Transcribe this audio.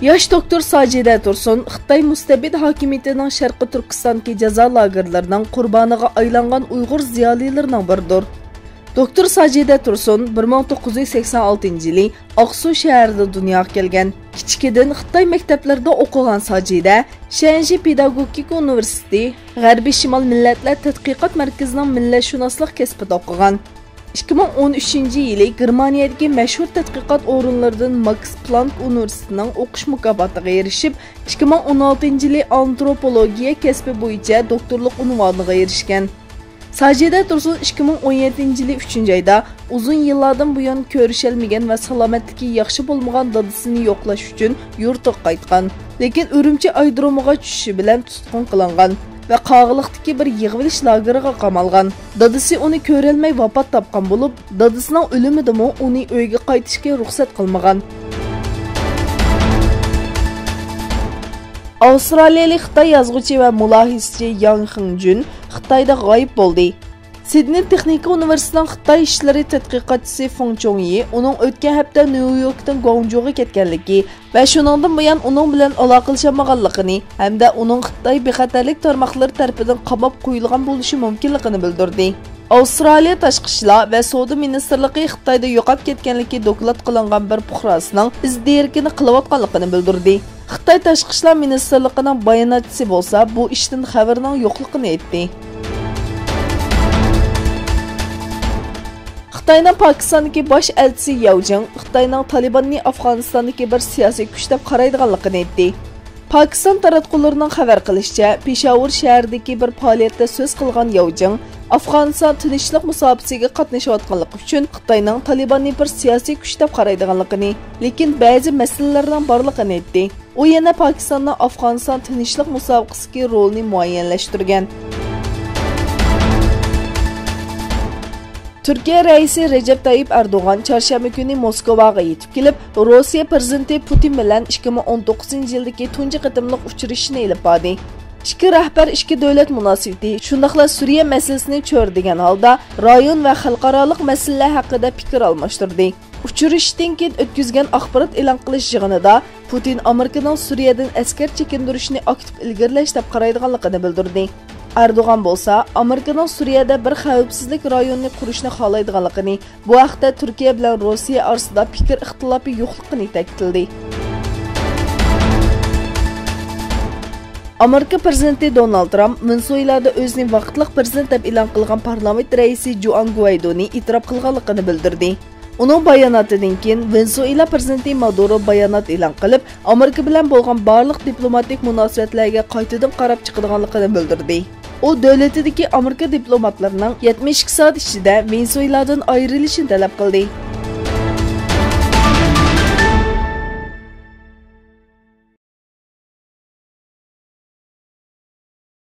Yosh doktor Sajida Tursun Xitoy mustabid hokimiyatining Sharqi Turkistondagi jazo lagerlarining qurboniga aylangan Uyg'ur ziyolilarining biridir. Doktor Sajida Tursun 1986-yili Aqsu shahrida dunyoga kelgan. Kichkidan Xitoy maktablarida o'qigan Sajida Shanxi Pedagogik universiteti G'arbiy Shimol millatlar tadqiqot markazining millatshunoslik kasbida o'qigan. 2013-yili Germaniyadagi mashhur tadqiqot o'rinlaridan Max Planck universitetining o'qish mukofotiga erishib, 2016-yili antropologiya kasbi bo'yicha doktorlik unvoniga erishgan. Sajida Tursun 2017-yili 3-oyda uzun yillardan buyon ko'rishalmagan va salomatligi yaxshi bo'lmagan dadasini yo'qlash uchun yurtga qaytgan. Lekin Urumchi aerodromiga tushishi bilan tutqun qilingan ve qağılıqdaki bir yığılış lageriga qamalgan. Dadisi uni ko'rolmay vafot topgan bo'lib, dadisining o'limidimi uni uyga qaytishga ruxsat qilmagan. Avstraliyalik Xitoy yozuvchi va mulohizchi Yang Xingjun Xitoyda g'oyib bo'ldi. Sydney Texnika Universitetining Xitoy ishlari tadqiqotchisi Feng Chongyi uning o'tgan hafta New Yorkdan Guangzhouga ketganligi va shuningdan buyon uning bilan aloqalashmaganligini hamda uning Xitoy bexatarlik tarmoqlari tomonidan qamab qo'yilgan bo'lishi mumkinligini bildirdi. Avstraliya tashqi ishlar va savdo ministrligi Xitoyda yo'qolib ketganligi doklad qilingan bir fuqarosining izdirkini qilayotganligini bildirdi. Xitoy tashqi ishlar ministrligining bayonotchisi bo'lsa, bu ishdan xabarning yo'qligini aytdi. Xitoyning Pokistondagi bosh elchisi Yao Jing Xitoyning Talibanni Afg'onistondagi bir siyosiy kuch deb qaraydiganligini aytdi. Pokiston taratqullarining xabar qilishicha, Peshawar shahridagi bir faoliyatda so'z qilgan Yao Jing Afg'oniston tinchlik musobaqasiga qatnashayotganligi uchun Xitoyning Talibanni bir siyosiy kuch deb qaraydiganligini, lekin ba'zi masalalarning borligini aytdi. U yana Pokistonning Afg'oniston tinchlik musobaqasidagi rolini muayyanlashtirgan. Türkiye reisi Recep Tayyip Erdoğan çarşamba günü Moskvaga yetib kelib, Rossiya prezidenti Putin bilan 2019-yildagi tunji qatimliq uchrashishni elib bordi. İki rahbar ikki davlat munosabati, shundaqla Suriya masalasini cho'rdigan holda rayon va xalqaroliq masalalar haqida fikr almashtirdi. Uchrashishdan keyin o'tkazgan axborot e'lon qilish yig'inida Putin Amerikaning Suriyadan askar chekintirishni aktiv ilgirlash deb qaraydiganligini bildirdi. Erdoğan bolsa, Amerikaning Suriyada bir xavfsizlik rayonini qurishni xohlaydiganligini, bu haqda Turkiya bilan Rossiya orasida fikr ixtilofi yo'qligini ta'kidladi. Amerika prezidenti Donald Trump Venezuelada o'zining vaqtliq prezident deb e'lon qilgan parlament raisi Juan Guaidoni e'tirof qilganligini bildirdi. Uning bayonotidan keyin Venezuela prezidenti Maduro bayonot e'lon qilib, Amerika bilan bo'lgan barliq diplomatik munosabatlarga qaytadan qarab chiqadiganligini bildirdi. O davlatidagi Amerika diplomatlarining 72 soat ichida Venezueladan ayrilishini talab qildi.